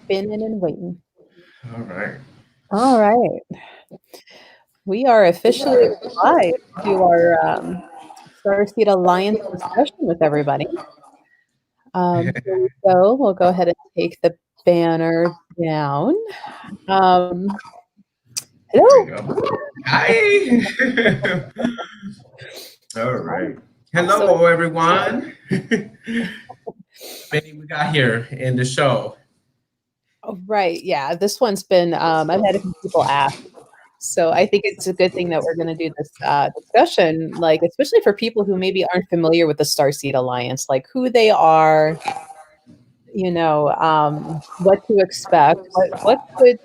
Spinning and waiting. All right. All right. We are officially live to our StarSeed Alliance discussion with everybody. Here we go. We'll go ahead and take the banner down. Um, There we hello. go. Hi. All right. So, Hello, everyone. Many we got here in the show. oh, right. Yeah. This one's been, I've had a few people ask. So I think it's a good thing that we're going to do this discussion, like, especially for people who maybe aren't familiar with the Starseed Alliance, like who they are, what to expect, what could,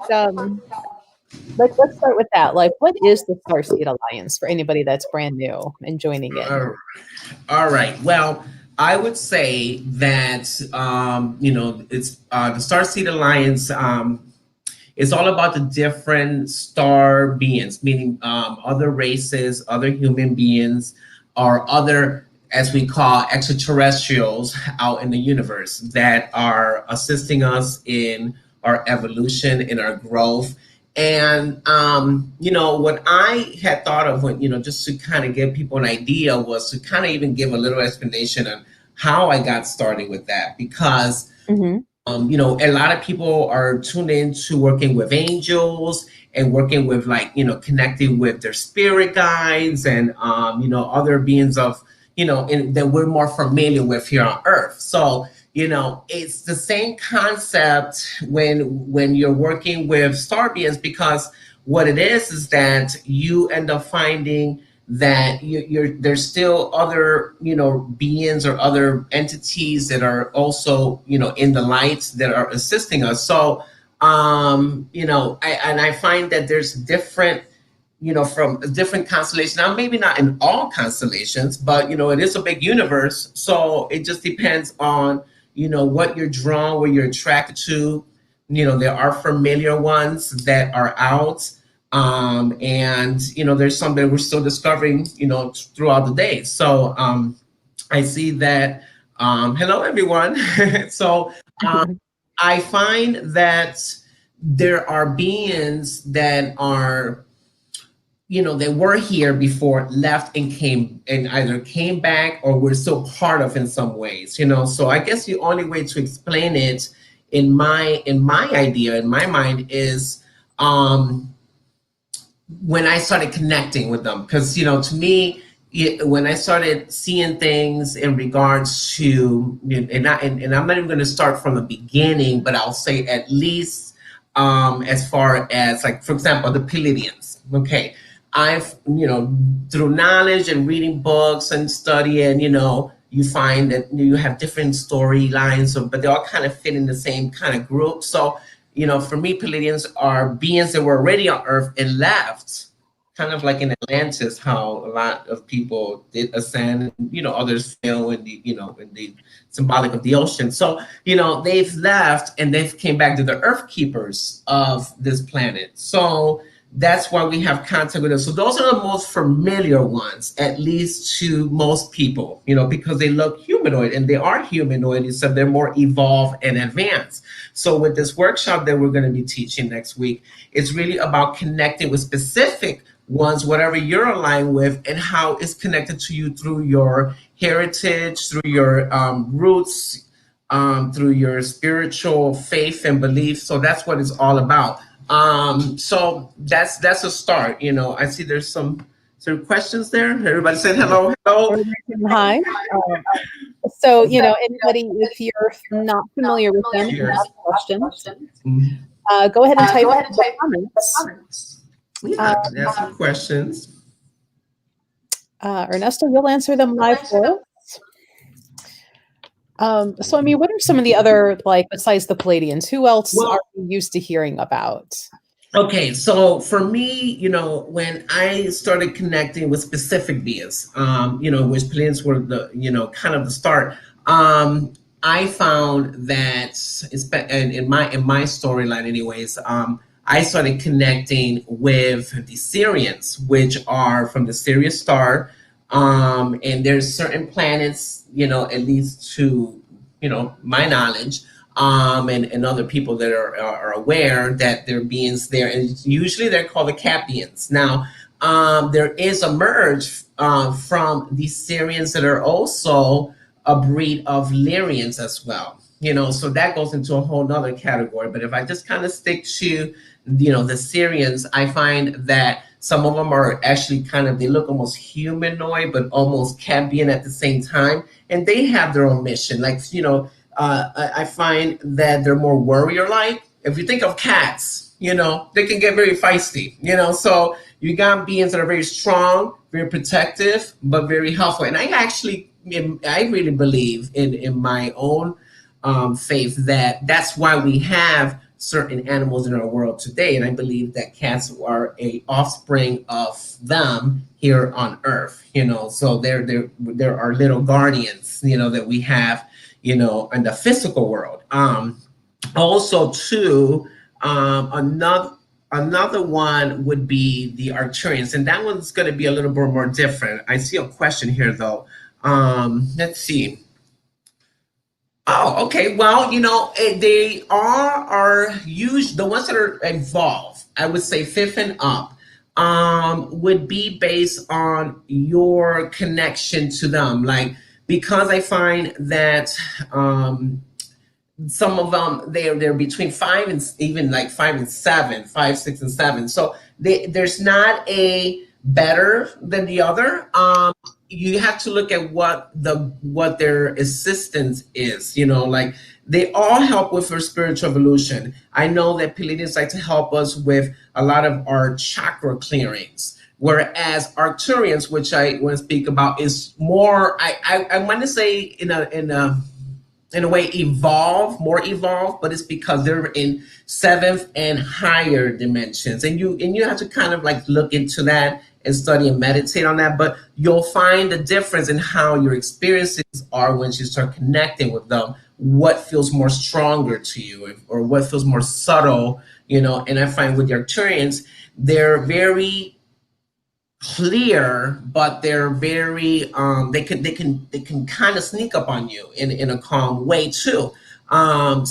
let's start with that. Like, what is the Starseed Alliance for anybody that's brand new and joining in? All All right. Well, I would say that it's the Starseed Alliance. It's all about the different star beings, meaning other races, other human beings, or other, as we call, extraterrestrials out in the universe that are assisting us in our evolution, in our growth. And what I had thought of when just to kind of give people an idea was to kind of even give a little explanation on how I got started with that because Hmm. a lot of people are tuned into working with angels and working with connecting with their spirit guides and other beings of that we're more familiar with here on Earth. So it's the same concept when you're working with star beings because what it is that you end up finding that there's still other beings or other entities that are also in the lights that are assisting us. So I find that there's different from different constellations. Now maybe not in all constellations, but it is a big universe, so it just depends on what you're drawn, what you're attracted to. There are familiar ones that are out, and there's some that we're still discovering throughout the day. So I see that. Hello everyone. So um, I find that there are beings that are they were here before, left and came, and either came back or were still part of in some ways. So I guess the only way to explain it in my idea, in my mind, is when I started connecting with them. Because to me, when I started seeing things in regards to, and I'm not even going to start from the beginning, but I'll say at least as far as, like, for example, the Palladians. Okay, I've through knowledge and reading books and studying, you find that you have different storylines, but they all kind of fit in the same kind of group. So for me, Palladians are beings that were already on Earth and left, kind of like in Atlantis, how a lot of people did ascend, and others fell in the symbolic of the ocean. So they've left and they've came back to the Earth keepers of this planet. So that's why we have contact with them. So those are the most familiar ones, at least to most people, because they look humanoid, and they are humanoid, except they're more evolved and advanced. So with this workshop that we're going to be teaching next week, it's really about connecting with specific ones, whatever you're aligned with, and how it's connected to you through your heritage, through your roots, through your spiritual faith and belief. So that's what it's all about. So that's a start. I see there's some questions there. Everybody said hello, hello. Hi. Um, so, anybody, if you're not familiar with them and Cheers. have questions, Mhm. go ahead and type it in the comments. Uh, Yeah, there's some questions. Ernesto, you'll answer them live for us. So, I mean, what are some of the other, like, besides the Palladians, who else are Well, you used to hearing about? okay, so for me, when I started connecting with specific beings, which plants were the, kind of the start, I found that, and in my storyline, anyways, I started connecting with the Syrians, which are from the Sirius star, and there's certain planets, at least to my knowledge, and other people that are aware that there are beings there, and usually they're called the cat beings. Now, there is a merge from these Syrians that are also a breed of Lyrians as well. So that goes into a whole nother category. But if I just kind of stick to, the Syrians, I find that some of them are actually kind of, they look almost humanoid, but almost Cabian at the same time. And they have their own mission. Like, I find that they're more warrior like. If you think of cats, they can get very feisty, so you got beings that are very strong, very protective, but very helpful. And I really believe in my own faith that that's why we have certain animals in our world today. And I believe that cats are a offspring of them here on Earth. So they're our little guardians. That we have. In the physical world. Also, too, another one would be the Arcturians, and that one's going to be a little bit more different. I see a question here, though. Let's see. Oh, okay. Well, they are usually the ones that are involved. I would say fifth and up would be based on your connection to them. Like, because I find that some of them they're between five and even like 5 and 7, 5, 6, and 7. So there's not a better than the other. You have to look at what their assistance is. Like, they all help with our spiritual evolution. I know that Pleiadians like to help us with a lot of our chakra clearings. Whereas Arcturians, which I want to speak about, is more, I want to say in a way more evolved, but it's because they're in seventh and higher dimensions, and you have to kind of like look into that and study and meditate on that. But you'll find the difference in how your experiences are once you start connecting with them. What feels more stronger to you, or what feels more subtle, And I find with the Arcturians, they're very clear, but they're very they can kind of sneak up on you in a calm way too. And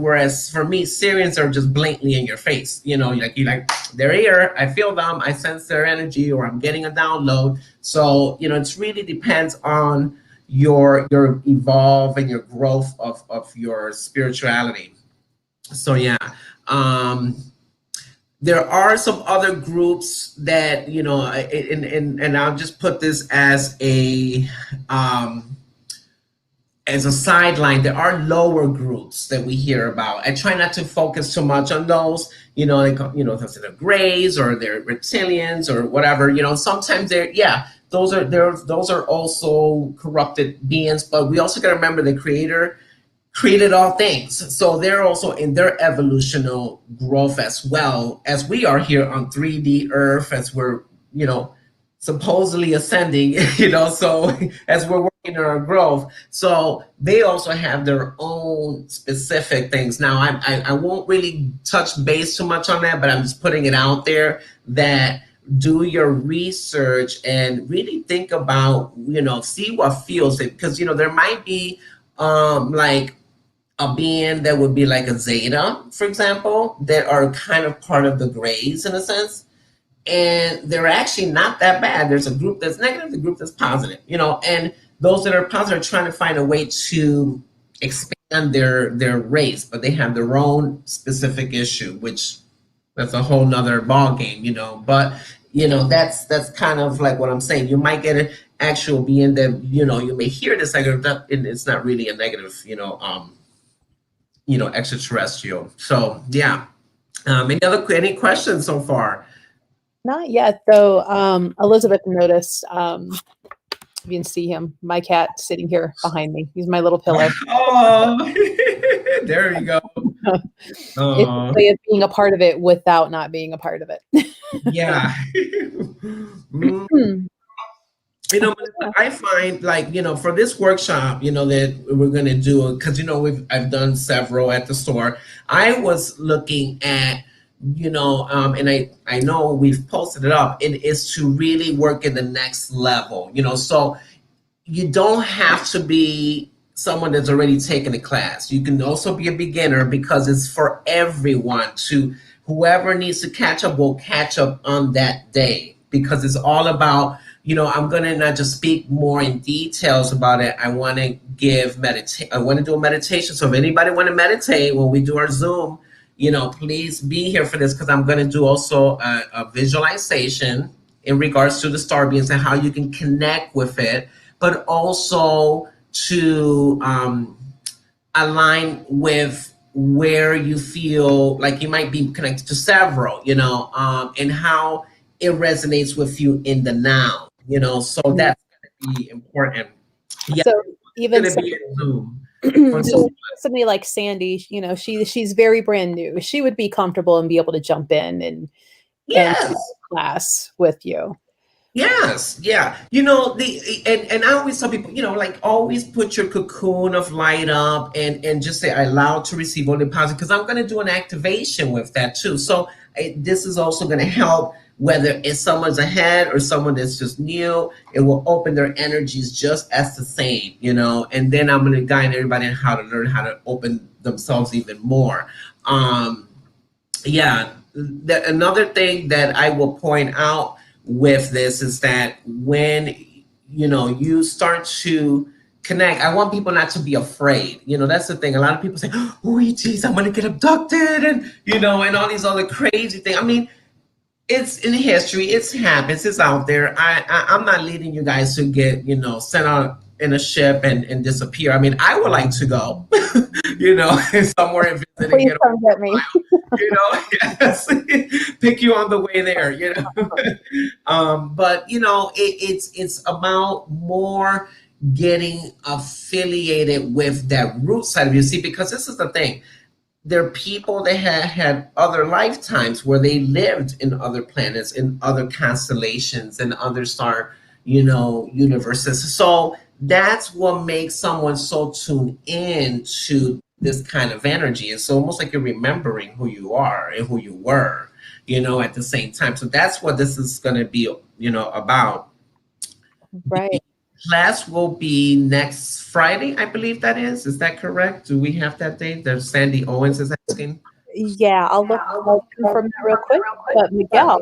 whereas for me, Syrians are just blatantly in your face. Like they're here, I feel them, I sense their energy, or I'm getting a download. So it really depends on your evolve and your growth of your spirituality. So yeah. There are some other groups that and I'll just put this as a sideline. There are lower groups that we hear about. I try not to focus too much on those. They're grays, or they're reptilians, or whatever. Sometimes those are also corrupted beings. But we also got to remember the Creator created all things. So they're also in their evolutional growth as well as we are here on 3D Earth, as we're, supposedly ascending, so as we're working on our growth. So they also have their own specific things. Now, I won't really touch base too much on that, but I'm just putting it out there that do your research and really think about, see what feels it. Because, there might be like a being that would be like a Zeta, for example, that are kind of part of the grays in a sense. And they're actually not that bad. There's a group that's negative, the group that's positive, and those that are positive are trying to find a way to expand their race, but they have their own specific issue, which that's a whole nother ball game, But that's kind of like what I'm saying. You might get an actual being that you may hear this negative, it's not really a negative, extraterrestrial. So yeah. Any questions so far? Not yet, though. Elizabeth noticed. You can see him, my cat, sitting here behind me. He's my little pillow. Oh, there you go. It's a way of being a part of it without not being a part of it. Yeah. I find like, for this workshop, that we're going to do, because, I've done several at the store. I was looking at, and I know we've posted it up, it is to really work in the next level, so you don't have to be someone that's already taken a class. You can also be a beginner because it's for everyone to whoever needs to catch up will catch up on that day because it's all about, I'm going to not just speak more in details about it. I want to I want to do a meditation. So if anybody want to meditate when we do our Zoom, please be here for this because I'm going to do also a visualization in regards to the star beings and how you can connect with it, but also to align with where you feel like you might be connected to several, and how it resonates with you in the now, so Mm. that's going to be important. Yeah, So it's even going to so, be in Zoom for this. so somebody like Sandy, she's very brand new. She would be comfortable and be able to jump in and take Yes. class with you. Yes, yeah. And I always tell people, like always put your cocoon of light up and just say I allow to receive only positive because I'm going to do an activation with that too. So this is also going to help whether it's someone's ahead or someone that's just new. It will open their energies just as the same, And then I'm going to guide everybody on how to learn how to open themselves even more. Um, yeah, another thing that I will point out with this is that when you start to connect, I want people not to be afraid. That's the thing. A lot of people say, "Oh, geez, I'm gonna get abducted," and and all these other crazy things. I mean, it's in history. It's happens. It's out there. I'm not leading you guys to get sent out in a ship and disappear. I mean, I would like to go, somewhere and visit and Please get a come get me. yes, pick you on the way there, but it's about more getting affiliated with that root side of you. See, because this is the thing. There are people that had other lifetimes where they lived in other planets, in other constellations, and other star, universes. So that's what makes someone so tuned in to this kind of energy. It's almost like you're remembering who you are and who you were, at the same time. So that's what this is going to be, about. Right. The class will be next Friday, I believe that is. Is that correct? Do we have that date? There's Sandy Owens is asking. Yeah, I'll confirm that real quick. But Miguel,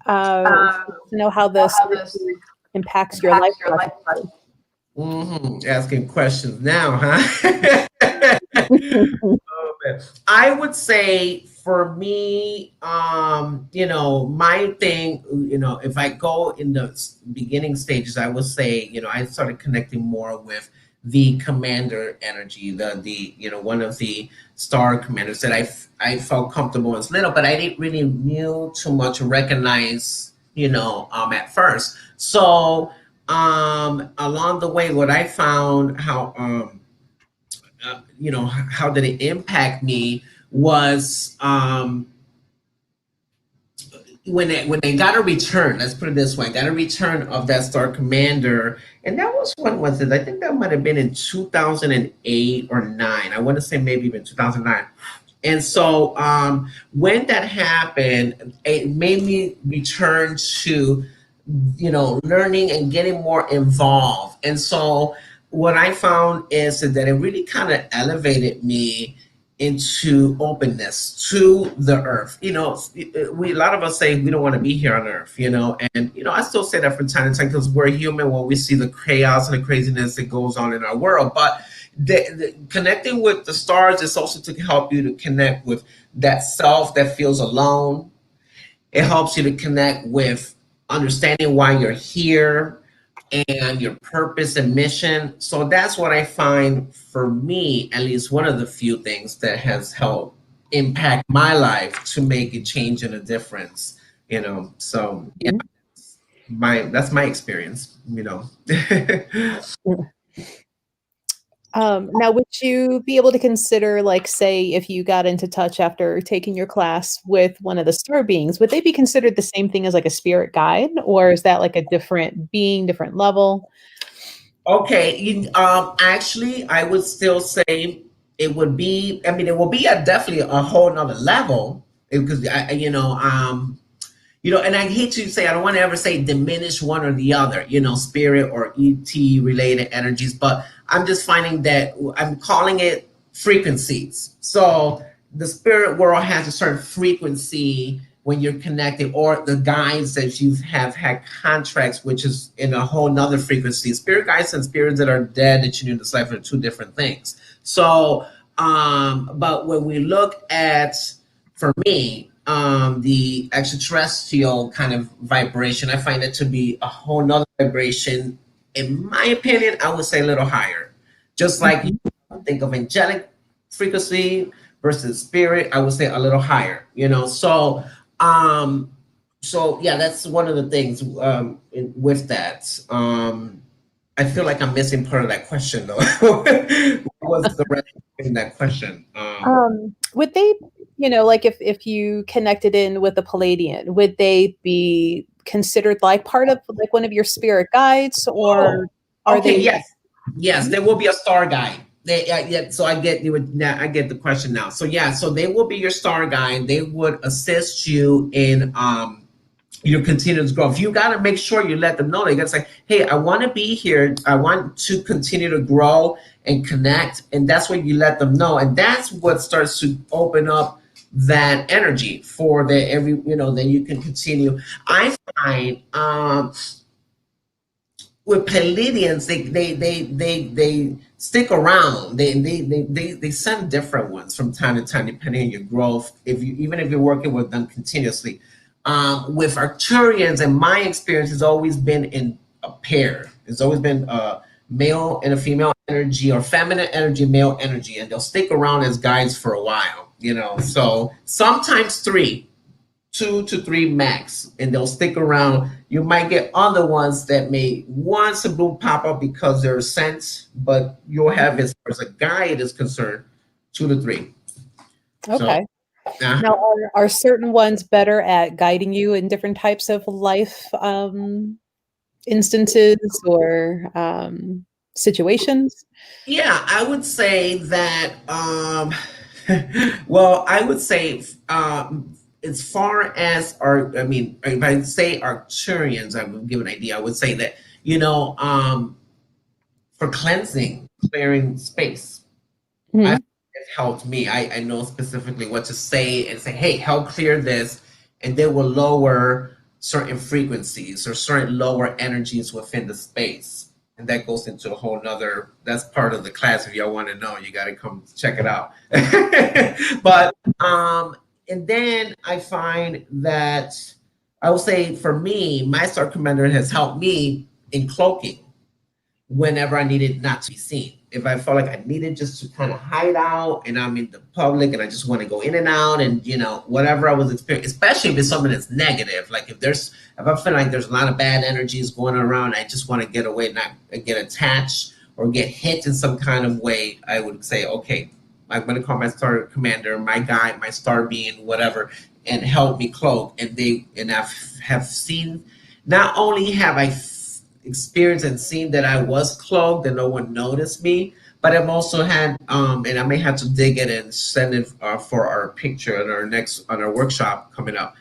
wants to know how this impacts your life lessons. Asking questions now, huh? I would say for me, my thing, if I go in the beginning stages, I would say, I started connecting more with the commander energy, one of the star commanders that I felt comfortable as little, but I didn't really knew too much or recognize, at first. So, along the way, what I found how, how did it impact me was when they got a return. Let's put it this way: got a return of that star commander, and that was when was it? I think that might have been in 2008 or nine. I want to say maybe even 2009. And so when that happened, it made me return to learning and getting more involved. And so what I found is that it really kind of elevated me into openness to the earth. We a lot of us say we don't want to be here on earth, and I still say that from time to time because we're human when we see the chaos and the craziness that goes on in our world. But connecting with the stars is also to help you to connect with that self that feels alone. It helps you to connect with understanding why you're here and your purpose and mission. So that's what I find for me, at least one of the few things that has helped impact my life to make a change and a difference. So yeah, Mhm. that's my experience. Now, would you be able to consider, like, say, if you got into touch after taking your class with one of the star beings, would they be considered the same thing as like a spirit guide, or is that like a different being, different level? Okay, actually, I would still say it would be. I mean, it will be definitely a whole nother level because and I hate to say I don't want to ever say diminish one or the other, spirit or ET related energies, but I'm just finding that I'm calling it frequencies. So the spirit world has a certain frequency when you're connected, or the guides that you have had contracts, which is in a whole nother frequency. Spirit guides and spirits that are dead that you knew in this life are two different things. So, but when we look at, for me, the extraterrestrial kind of vibration, I find it to be a whole nother vibration. In my opinion, I would say a little higher. Just like you Mhm. think of angelic frequency versus spirit, I would say a little higher, you know. Um, so yeah, that's one of the things with that. I feel like I'm missing part of that question though. What was the rest in that question? Would they, like if you connected in with a Palladian, would they be considered like part of like one of your spirit guides, Oh, or are okay, they? yes, yes, there will be a star guide. They, yeah, so I get you. Now I get the question now. So yeah, so they will be your star guide. They would assist you in your continuous growth. You got to make sure you let them know. They got to say, "Hey, I want to be here. I want to continue to grow and connect," and that's what you let them know, and that's what starts to open up that energy for the every. Then you can continue. I find with Palladians, they stick around. They send different ones from time to time, depending on your growth. If you even if you're working with them continuously, with Arcturians, in my experience, has always been in a pair. It's always been a male and a female energy, or feminine energy, male energy, and they'll stick around as guides for a while. So sometimes three, 2 to 3 max, and they'll stick around. You might get other ones that may once a blue pop up because they're sent, but you'll have, as far as a guide is concerned, 2 to 3. So, Okay. Now, uh-huh. are certain ones better at guiding you in different types of life instances or situations? Yeah, I would say that. Well, I would say, as far as our, I mean, if I say Arcturians, I would give an idea. I would say that for cleansing, clearing space. I Mhm. It's helped me. I know specifically what to say and say, hey, help clear this, and they will lower certain frequencies or certain lower energies within the space. And that goes into a whole nother, that's part of the class. If y'all want to know, you got to come check it out. But and then I find that, I would say, for me, my star commander has helped me in cloaking whenever I needed not to be seen. If I felt like I needed just to kind of hide out and I'm in the public and I just want to go in and out, and whatever I was experiencing, especially if it's something that's negative, like if I feel like there's a lot of bad energies going around, I just want to get away, not get attached or get hit in some kind of way, I would say, okay, I'm going to call my star commander, my guide, my star being, whatever, and help me cloak. And I have seen, not only have I experienced and seen that I was cloaked and no one noticed me, but I've also had, and I may have to dig it and send it for our picture on our workshop coming up,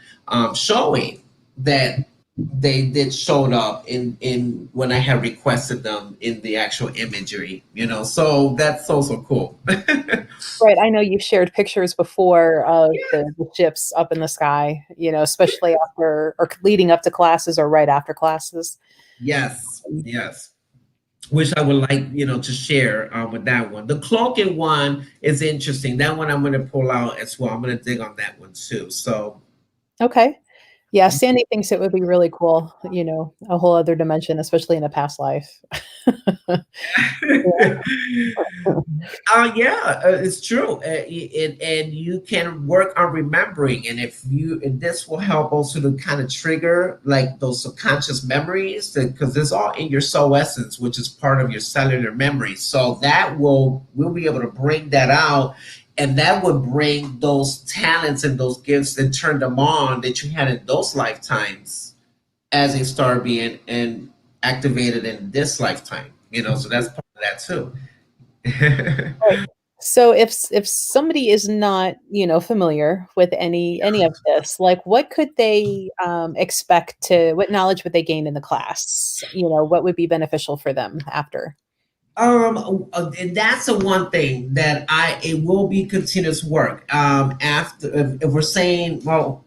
showing that they did showed up in when I had requested them in the actual imagery, so that's also cool. Right. I know you've shared pictures before of the ships up in the sky, especially after or leading up to classes or right after classes. Yes, yes. Which I would like, to share with that one. The cloaking one is interesting. That one I'm going to pull out as well. I'm going to dig on that one too. So, Okay. Yeah, Sandy thinks it would be really cool, a whole other dimension, especially in a past life. yeah, it's true. And you can work on remembering. And this will help also to kind of trigger like those subconscious memories, because it's all in your soul essence, which is part of your cellular memory. So that we'll be able to bring that out, and that would bring those talents and those gifts and turn them on that you had in those lifetimes as a star being and activated in this lifetime. So that's part of that too. Right. So if somebody is not, familiar with any of this, like what could they what knowledge would they gain in the class? What would be beneficial for them after? And that's the one thing that it will be continuous work. After, if we're saying, well,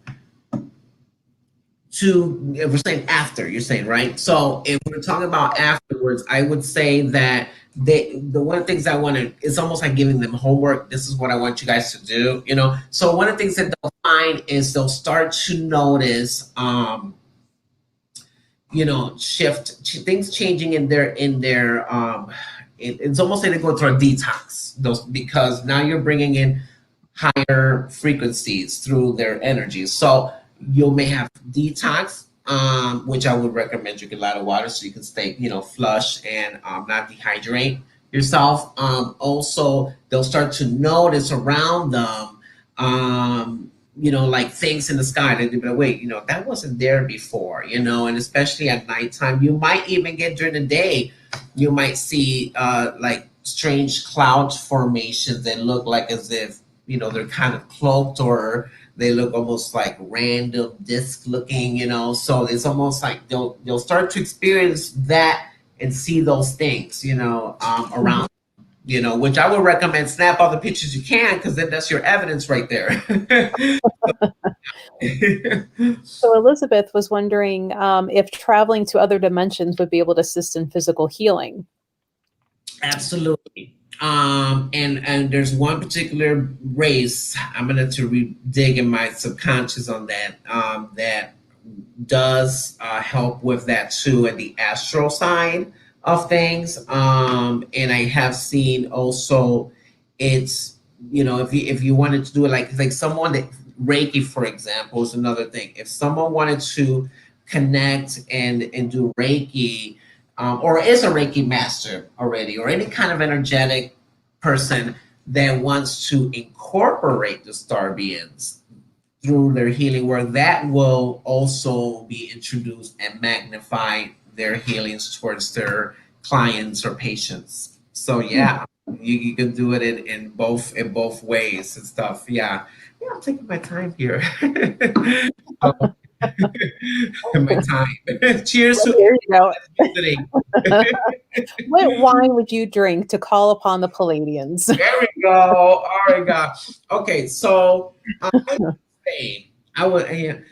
if we're saying after, you're saying, right? So if we're talking about afterwards, I would say that the one of the things I want to, it's almost like giving them homework. This is what I want you guys to do, you know? So one of the things that they'll find is they'll start to notice, things changing it's almost like they go through a detox, those, because now you're bringing in higher frequencies through their energy. So you may have detox, which I would recommend drinking a lot of water so you can stay, flush and not dehydrate yourself. Also, they'll start to notice around them, like things in the sky that they'll be like, wait, that wasn't there before, and especially at nighttime, you might even get during the day, you might see like strange cloud formations that look like as if they're kind of cloaked, or they look almost like random disc looking, so it's almost like they'll start to experience that and see those things, Mhm. around, which I would recommend snap all the pictures you can, because then that's your evidence right there. So Elizabeth was wondering if traveling to other dimensions would be able to assist in physical healing. Absolutely. And there's one particular race, I'm gonna have to dig in my subconscious on that, that does help with that too, and the astral side of things. And I have seen also, it's, if you wanted to do it like someone that Reiki, for example, is another thing. If someone wanted to connect and do Reiki, or is a Reiki master already, or any kind of energetic person that wants to incorporate the star beings through their healing work, that will also be introduced and magnify their healings towards their clients or patients. So Hmm. yeah, you can do it in both ways and stuff. Yeah. Yeah, I'm taking my time here. So, my time. Cheers to There you go. visiting. What wine would you drink to call upon the Palladians? There we go. All right, God. Okay, so I would say I would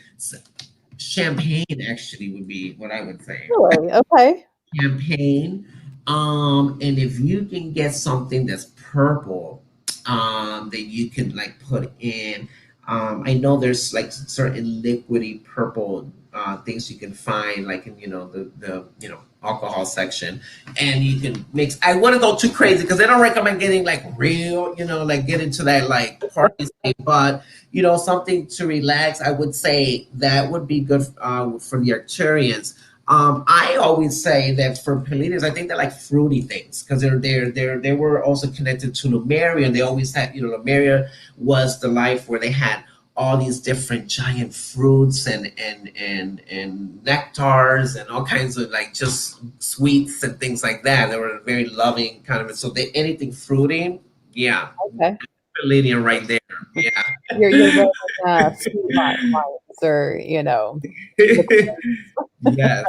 champagne actually would be what I would say. Really? Okay. Champagne. And if you can get something that's purple, that you can like put in. I know there's like certain liquidy purple things you can find, like in the alcohol section, and you can mix. I wouldn't go too crazy because I don't recommend getting like real, like get into that like party state, but something to relax. I would say that would be good for the Arcturians. I always say that for Palladians, I think they're like fruity things because they were also connected to Lemuria. They always had, Lemuria was the life where they had all these different giant fruits and nectars and all kinds of like just sweets and things like that. They were very loving kind of. So they anything fruity, yeah, Okay. Palladian right there, yeah. You're rolling sweet wines or Yes.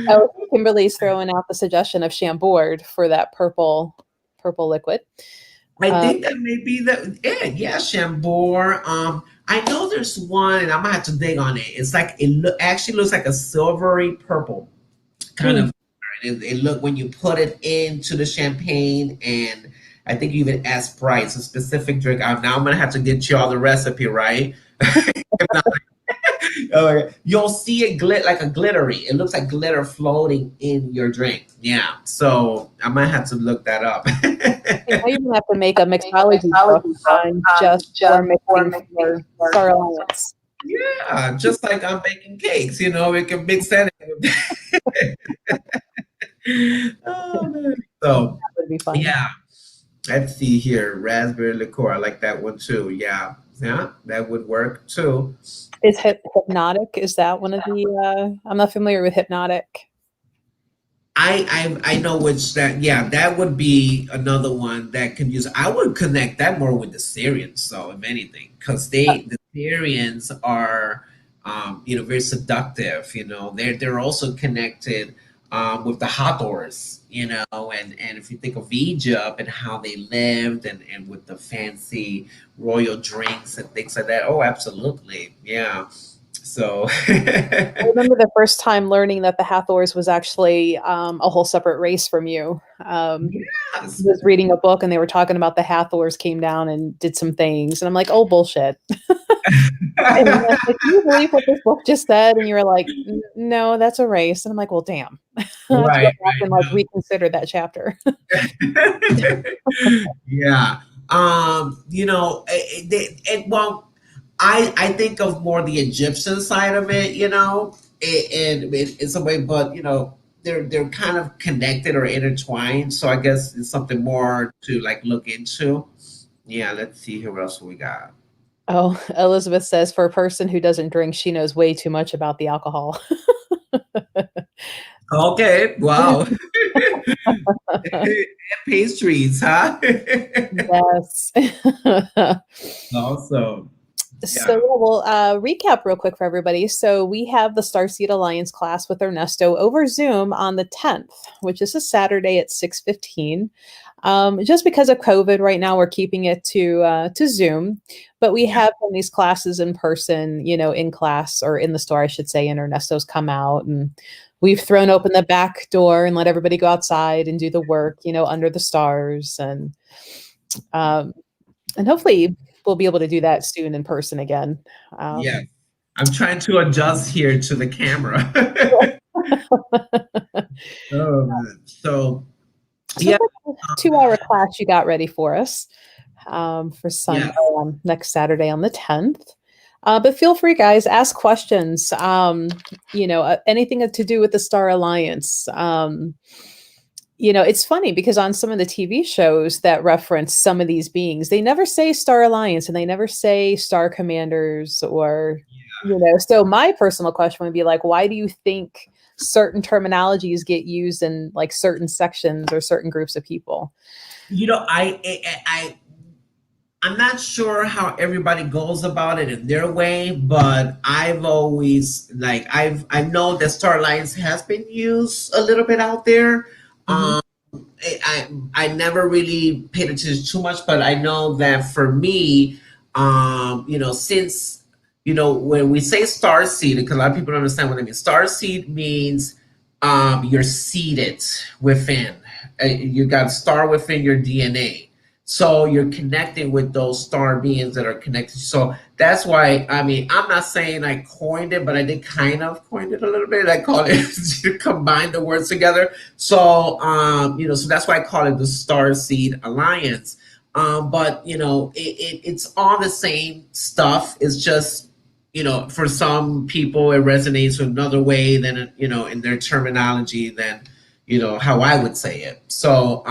oh, Kimberly's throwing out the suggestion of Chambord for that purple liquid. I Uh, think that may be yeah, Chambord. I know there's one, and I'm gonna have to dig on it. It's like actually looks like a silvery purple kind hmm. of. It look when you put it into the champagne, and I think you even ask Bryce a specific drink. Now I'm gonna have to get you all the recipe, right? If not, you'll see it like a glittery. It looks like glitter floating in your drink. Yeah, so I might have to look that up. I might even have to make a mixology book on just for mixing for Star Alliance. Yeah, just like I'm baking cakes, we can mix that in. Oh, man. So, That would be fun. yeah, let's see here. Raspberry liqueur. I like that one too. Yeah, yeah, that would work too. Is hypnotic? Is that one of the? I'm not familiar with hypnotic. I know which that, yeah, that would be another one that can use. I would connect that more with the Syrians, so if anything, because the Syrians are very seductive. They're also connected with the Hathors, and if you think of Egypt and how they lived and with the fancy royal drinks and things like that, oh, absolutely, yeah. So, I remember the first time learning that the Hathors was actually a whole separate race from you. yes. Was reading a book and they were talking about the Hathors came down and did some things, and I'm like, oh bullshit. And then I was like, can you believe what this book just said? And you were like, no, that's a race. And I'm like, well, damn. I have to go Right, back and like right. reconsider that chapter. Yeah. Well, I think of more the Egyptian side of it, and it's a way, but they're kind of connected or intertwined. So I guess it's something more to like look into. Yeah, let's see who else we got. Oh, Elizabeth says for a person who doesn't drink, she knows way too much about the alcohol. Okay, wow. Pastries, huh? Yes. Also, So yeah, yeah, we'll recap real quick for everybody. So we have the StarSeed Alliance class with Ernesto over Zoom on the 10th, which is a Saturday at 6:15. Just because of COVID, right now we're keeping it to Zoom, but we yeah, have done these classes in person, in class or in the store, I should say. And Ernesto's come out and we've thrown open the back door and let everybody go outside and do the work, under the stars um, and hopefully we'll be able to do that soon in person again. yeah. Um, I'm trying to adjust here to the camera. Oh, man. So so yeah, it's like a 2-hour class you got ready for us for Sunday, yeah. next Saturday on the 10th. But feel free, guys, ask questions. Anything to do with the Star Alliance. It's funny because on some of the TV shows that reference some of these beings, they never say Star Alliance and they never say Star Commanders so my personal question would be like, why do you think certain terminologies get used in like certain sections or certain groups of people? You know, I'm not sure how everybody goes about it in their way, but I've always like I know that Star Alliance has been used a little bit out there. Mhm. Um, I never really paid attention too much, but I know that for me, since when we say star seed, because a lot of people don't understand what I mean. Star seed means you're seeded within. You got a star within your DNA. So you're connecting with those star beings that are connected. So that's why, I mean, I'm not saying I coined it, but I did kind of coin it a little bit. I call it to combine the words together. So, so that's why I call it the Star Seed Alliance. But it's all the same stuff. It's just, for some people it resonates another way than, in their terminology than, how I would say it. So,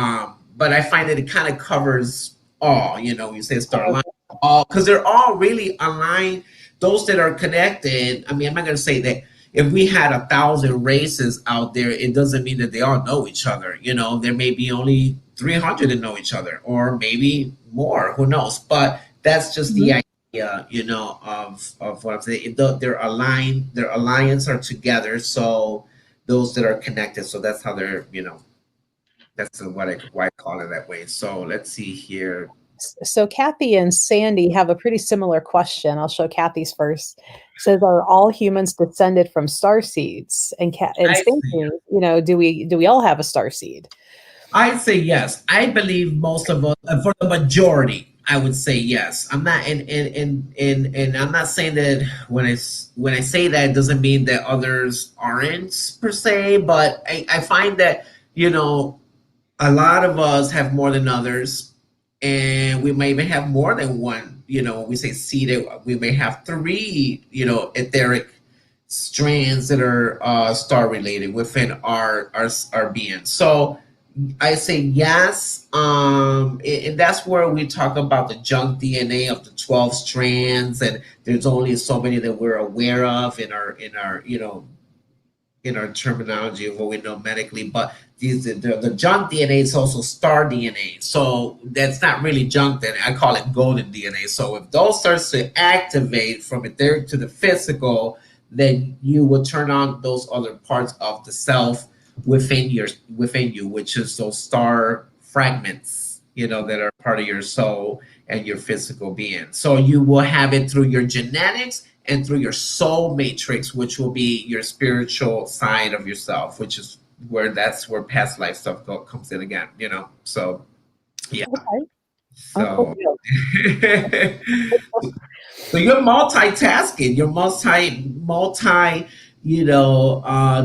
but I find that it kind of covers all, you say Star Alliance, all, because they're all really aligned. Those that are connected, I mean, I'm not going to say that if we had 1,000 races out there, it doesn't mean that they all know each other. There may be only 300 that know each other, or maybe more. Who knows? But that's just the Mhm. idea, of what I'm saying. They're aligned. Their alliance are together. So those that are connected. So that's how they're, that's why I call it that way. So let's see here. So Kathy and Sandy have a pretty similar question. I'll show Kathy's first. It says, "Are all humans descended from star seeds?" And I Sandy, do we all have a star seed? I'd say yes. I believe most of us, for the majority, I would say yes. I'm not, and I'm not saying that when I say that, it doesn't mean that others aren't per se. But I find that a lot of us have more than others, and we may even have more than one. When we say seeded, we may have three, etheric strands that are star related within our being. So I say yes, and that's where we talk about the junk DNA of the 12 strands, and there's only so many that we're aware of in our in our terminology of what we know medically. But the junk DNA is also star DNA, so that's not really junk DNA. I call it golden DNA. So if those starts to activate from etheric to the physical, then you will turn on those other parts of the self, within you, which is those star fragments, that are part of your soul and your physical being. So you will have it through your genetics and through your soul matrix, which will be your spiritual side of yourself, which is where past life stuff comes in again. So yeah. Okay. Uncle So Joe. So you're multitasking. You're multi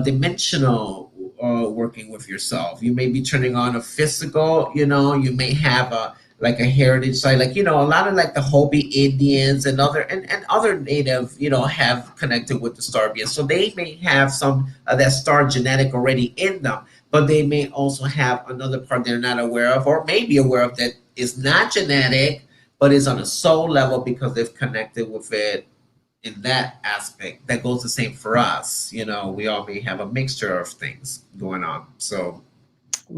dimensional, working with yourself. You may be turning on a physical. You may have a heritage side, a lot of like the Hopi Indians and other native, have connected with the star beings. So they may have some of that star genetic already in them, but they may also have another part they're not aware of, or may be aware of, that is not genetic, but is on a soul level because they've connected with it in that aspect. That goes the same for us. We all may have a mixture of things going on. So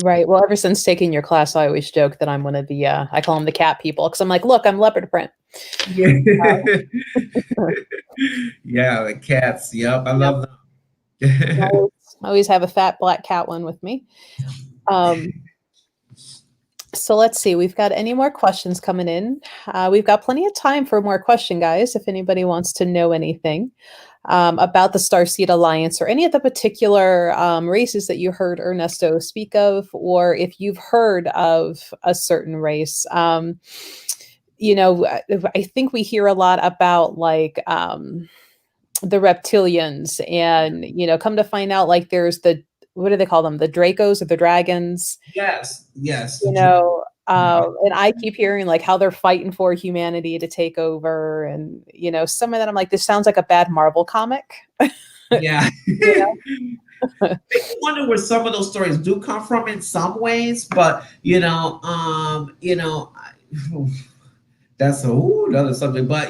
Right. Well, ever since taking your class, I always joke that I'm one of the, I call them the cat people because I'm like, look, I'm leopard print. yeah, yeah, the cats. Yep, I Yep. love I them. always have a fat black cat one with me. Um, so let's see. We've got any more questions coming in? We've got plenty of time for more question, guys. If anybody wants to know anything about the StarSeed Alliance or any of the particular races that you heard Ernesto speak of, or if you've heard of a certain race. I think we hear a lot about like the reptilians, and come to find out, like there's the what do they call them? The Dracos or the dragons, Yes, yes. you know. And I keep hearing like how they're fighting for humanity to take over, and some of that I'm like, this sounds like a bad Marvel comic. Yeah. you know? Makes me wonder where some of those stories do come from in some ways, but that's another subject. But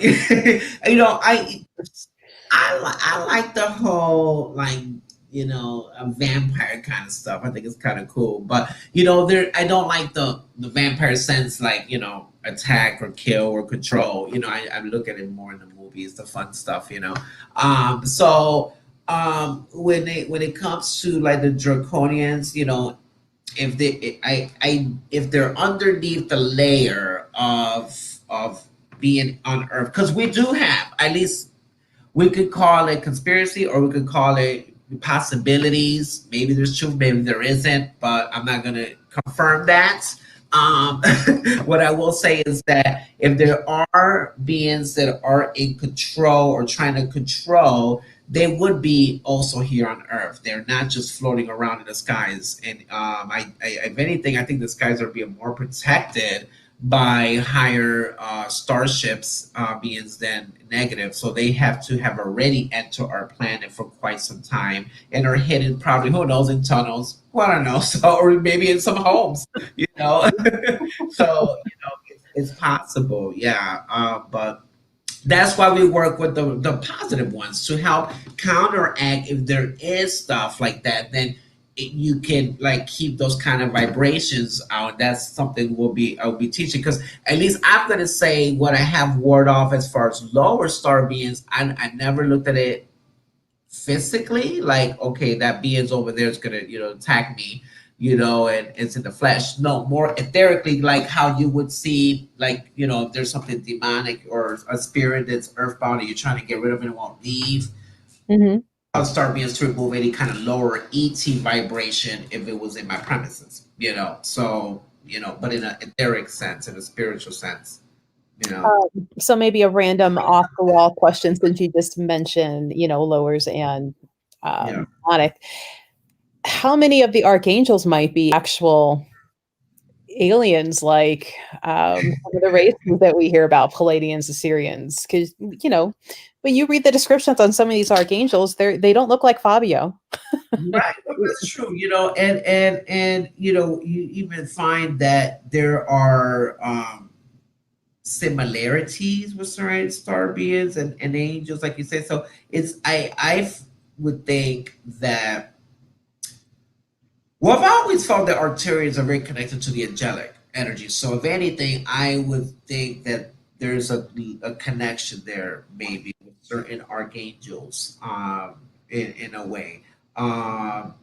I like the whole a vampire kind of stuff. I think it's kind of cool, but there I don't like the vampire sense, like attack or kill or control. I look at it more in the movies, the fun stuff. So when it comes to like the draconians, if they're underneath the layer of being on Earth, because we do have, at least we could call it conspiracy, or we could call it possibilities. Maybe there's truth, maybe there isn't, but I'm not going to confirm that. Um, what I will say is that if there are beings that are in control or trying to control, they would be also here on Earth. They're not just floating around in the skies. And if anything, I think the skies are being more protected by higher starships beings than negative. So they have to have already entered our planet for quite some time and are hidden, probably, who knows, in tunnels. Well, I don't know. So, or maybe in some homes, you know. So, it's possible, yeah. But that's why we work with the positive ones to help counteract if there is stuff like that. Then you can like keep those kind of vibrations out. That's something I'll be teaching, because at least I'm going to say what I have ward off as far as lower star beings. I never looked at it physically, like, okay, that being's over there is gonna attack me, and it's in the flesh. No, more etherically, like how you would see, like, if there's something demonic or a spirit that's earthbound and you're trying to get rid of it and won't leave. Mhm. I'll start being to remove any kind of lower ET vibration if it was in my premises, so but in an etheric sense, in a spiritual sense, you know So maybe a random off the wall question, since you just mentioned, lowers and yeah. demonic. How many of the archangels might be actual aliens, like some of the races that we hear about, Palladians, Assyrians? Because when you read the descriptions on some of these archangels, they don't look like Fabio. Right, well, that's true. And you even find that there are similarities with certain star beings and angels, like you said. So would think that, well, I've always felt that Arcturians are very connected to the angelic energy. So if anything, I would think that there's a connection there, maybe with certain archangels, in a way. Um,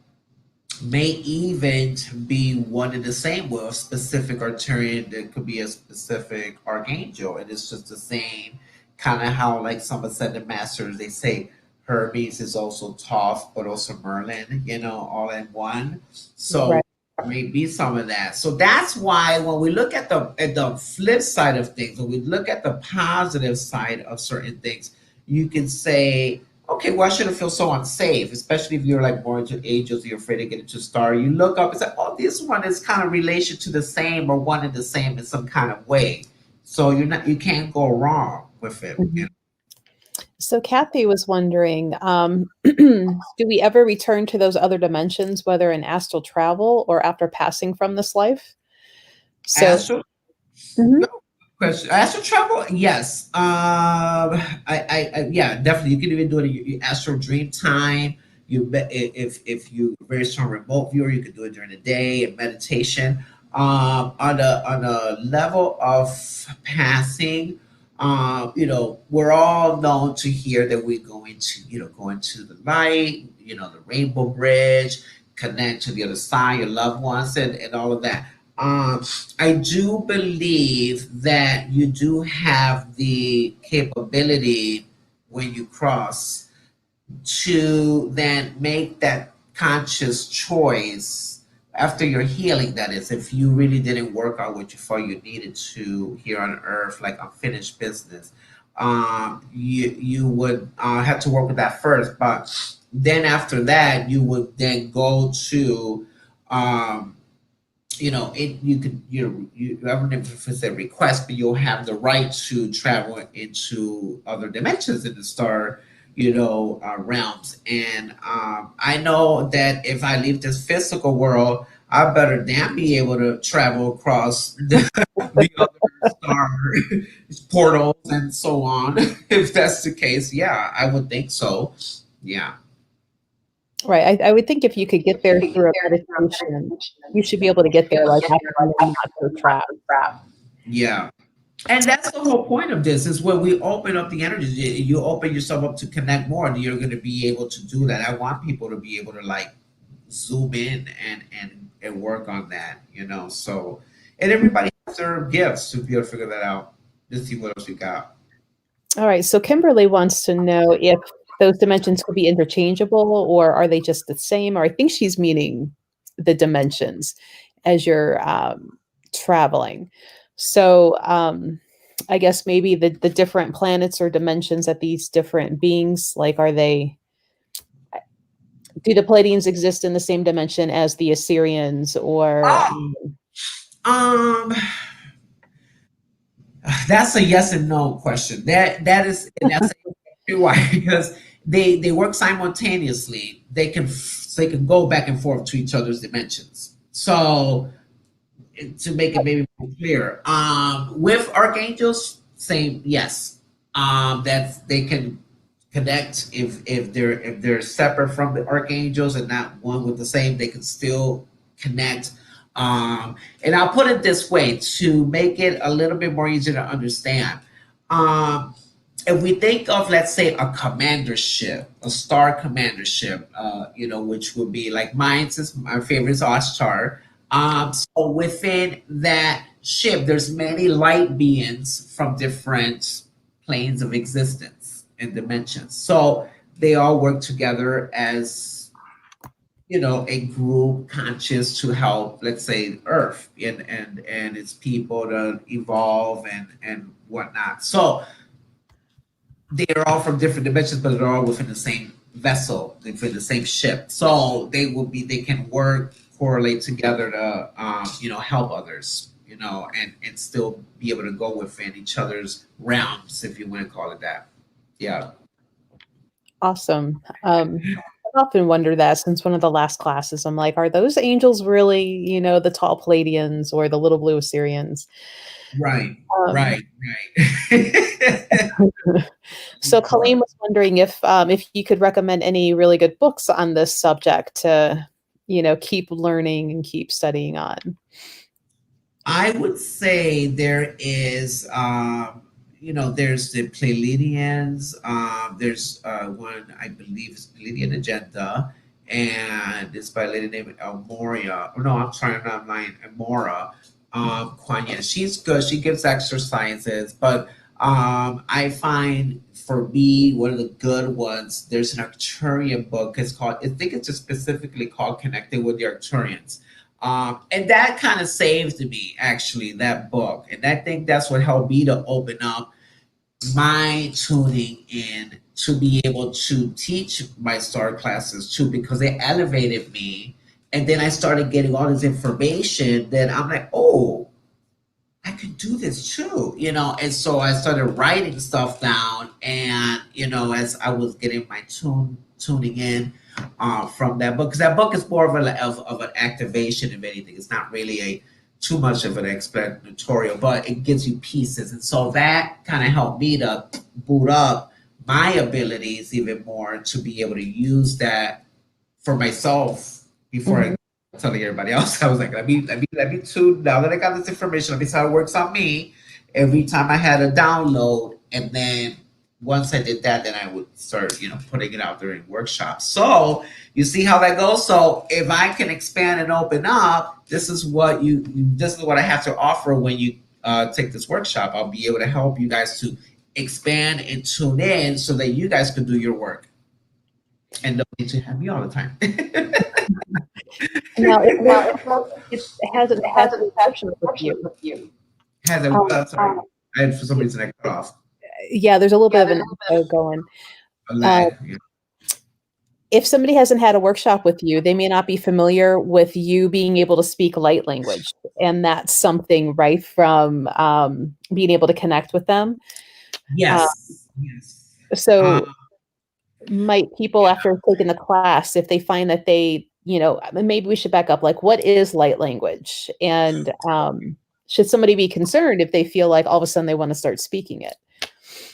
may even be one and the same with a specific Arcturian. There could be a specific archangel, and it's just the same kind of how, like some ascended masters, they say Hermes is also Thoth, but also Merlin, all in one. So Right. there may be some of that. So that's why when we look at the flip side of things, when we look at the positive side of certain things, you can say, okay, well, I shouldn't feel so unsafe, especially if you're like more into angels, you're afraid to get into star. You look up and say, oh, this one is kind of relation to the same or one and the same in some kind of way. So you can't go wrong with it. Mhm. So Kathy was wondering, do we ever return to those other dimensions, whether in astral travel or after passing from this life? So, Astro, mhm. no question. Astral travel, yes. Yeah, definitely. You can even do it in your astral dream time. If you very strong remote viewer, you can do it during the day and meditation. On a level of passing, we're all known to hear that we're going to, go into the light, the rainbow bridge, connect to the other side, your loved ones, and all of that. I do believe that you do have the capability when you cross to then make that conscious choice after your healing. That is, if you really didn't work out what you thought you needed to here on earth, like unfinished business, you would have to work with that first. But then after that, you would then go to um, you could, I don't know if it's a request, but you'll have the right to travel into other dimensions in the star, realms. And I know that if I leave this physical world, I better damn be able to travel across the other star portals and so on. If that's the case, yeah, I would think so. Yeah. Right. I would think if you could get there through a meditation, you should be able to get there like after maybe not so trapped. Yeah. And that's the whole point of this is when we open up the energy, you open yourself up to connect more, and you're going to be able to do that. I want people to be able to like zoom in and work on that, so, and everybody has their gifts to be able to figure that out. Let's see what else we got. All right. So Kimberly wants to know if those dimensions could be interchangeable or are they just the same? Or I think she's meaning the dimensions as you're traveling. So I guess maybe the different planets or dimensions that these different beings, like, are they, do the Pleiadians exist in the same dimension as the Assyrians or um that's a yes and no question. That is, and that's why, because they work simultaneously. They can go back and forth to each other's dimensions. So to make it maybe more clear, with archangels, same, yes. That they can connect if they're separate from the archangels and not one with the same, they can still connect. And I'll put it this way to make it a little bit more easier to understand. Um, if we think of, let's say, a commandership, a star commandership, which would be like mine, since my favorite is Ashtar. So within that ship, there's many light beings from different planes of existence and dimensions. So they all work together as, a group conscious to help, let's say, Earth and its people to evolve and whatnot. So they're all from different dimensions, but they're all within the same vessel, within the same ship. So they can work, correlate together to, help others, and still be able to go within each other's realms, if you want to call it that. Yeah. awesome. I've often wondered that since one of the last classes. I'm like, are those angels really, the tall Palladians or the little blue Assyrians? Right. Um, Right. Right. so Colleen was wondering if you could recommend any really good books on this subject to, keep learning and keep studying on. I would say there is, there's the Pleiadians. There's one I believe is Pleiadian Agenda, and it's by a lady named Elmoria. Oh, no, I'm sorry, I'm not lying. Elmora Quanya. She's good. She gives exercises, but I find for me one of the good ones. There's an Arcturian book. It's called. I think it's just specifically called "Connecting with the Arcturians." And that kind of saved me actually that book, and I think that's what helped me to open up my tuning in to be able to teach my star classes too because they elevated me, and then I started getting all this information that I'm like, oh, I could do this too, and so I started writing stuff down, and as I was getting my tuning in from that book, because that book is more of an activation of anything. It's not really a too much of an explanatory, but it gives you pieces, and so that kind of helped me to boot up my abilities even more to be able to use that for myself before Mhm. I telling everybody else. I was like, let me tune. Now that I got this information, let me see how it works on me. Every time I had a download, and then once I did that, then I would start, putting it out during workshops. So you see how that goes. So if I can expand and open up, this is what I have to offer when you take this workshop. I'll be able to help you guys to expand and tune in so that you guys can do your work and don't need to have me all the time. Now, if it hasn't passed the inspection with you, Has a um, sorry. For some reason I cut off yeah, there's a little bit of an echo going. a Uh, lag. Yeah. if somebody hasn't had a workshop with you, they may not be familiar with you being able to speak light language, and that's something right from being able to connect with them. Uh, Yes. Yes. so might people after taking the class, if they find that maybe we should back up, like what is light language? And should somebody be concerned if they feel like all of a sudden they want to start speaking it?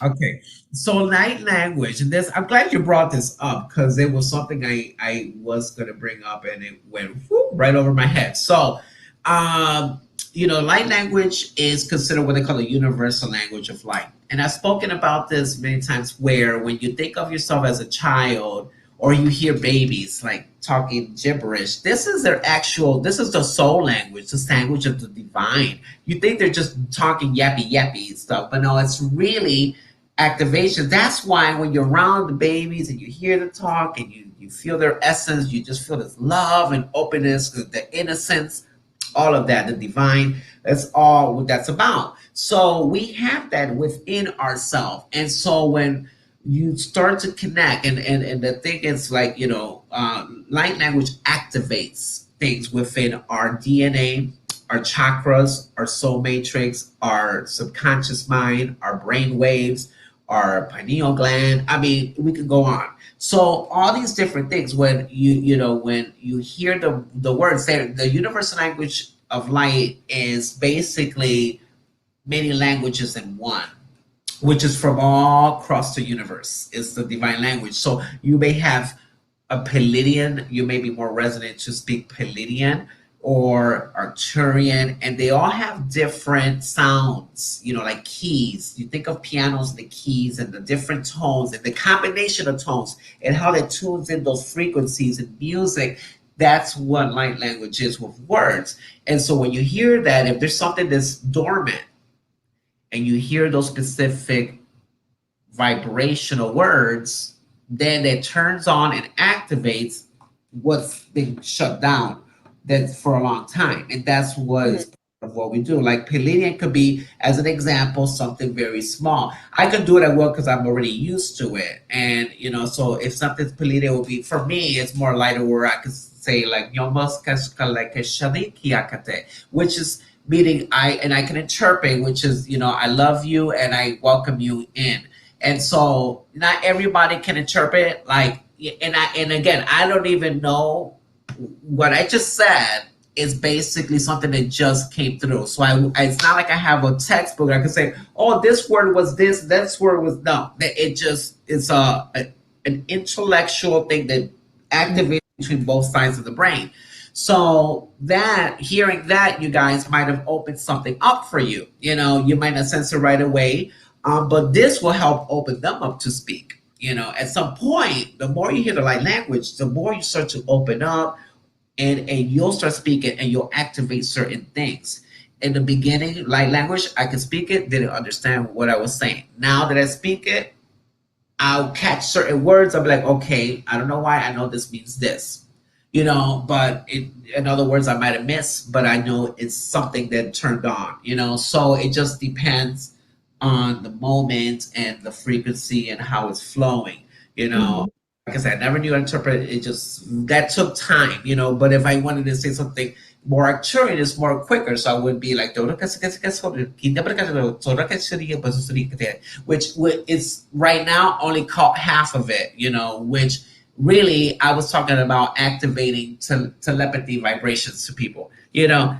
Okay. So light language, and this I'm glad you brought this up because it was something I was gonna bring up and it went whoop, right over my head. So um light language is considered what they call a universal language of light. And I've spoken about this many times where when you think of yourself as a child or you hear babies like talking gibberish, this is the soul language, the language of the divine. You think they're just talking yappy stuff, but no, it's really activation. That's why when you're around the babies and you hear them talk and you feel their essence, you just feel this love and openness, the innocence, all of that, the divine. That's all what that's about. So we have that within ourselves. And so when you start to connect, and the thing is like, light language activates things within our DNA, our chakras, our soul matrix, our subconscious mind, our brain waves, our pineal gland. I mean, we could go on. So all these different things, when when you hear the words, the universal language of light is basically many languages in one, which is from all across the universe. It's the divine language. So you may have a Palladian, you may be more resonant to speak Palladian or Arcturian, and they all have different sounds, like keys. You think of pianos and the keys and the different tones and the combination of tones and how that tunes in those frequencies in music. That's what light language is with words. And so when you hear that, if there's something that's dormant and you hear those specific vibrational words, then it turns on and activates what's been shut down that's for a long time. And that's what Mhm. is part of what we do. Like Palladian could be, as an example, something very small. I could do it at work because I'm already used to it. And, so if something's Palladian will be, for me, it's more lighter where I could say like, which is meaning I can interpret, which is, I love you and I welcome you in. And so not everybody can interpret like, and again, I don't even know what I just said is basically something that just came through. So it's not like I have a textbook. I can say, oh, this word was this word was no. It just it's an intellectual thing that activates between both sides of the brain. So that hearing that, you guys might have opened something up for you. You might not sense it right away, but this will help open them up to speak. At some point, the more you hear the light language, the more you start to open up, and you'll start speaking and you'll activate certain things. In the beginning, light language, I could speak it, didn't understand what I was saying. Now that I speak it, I'll catch certain words. I'll be like, okay, I don't know why. I know this means this, but in other words, I might have missed, but I know it's something that turned on. So it just depends on the moment and the frequency and how it's flowing, you know. Mhm. Like I said, I never knew how to interpret it. It just, that took time. But if I wanted to say something more Arcturian, it's more quicker. So I would be like, which is right now only caught half of it, which really I was talking about activating telepathy vibrations to people.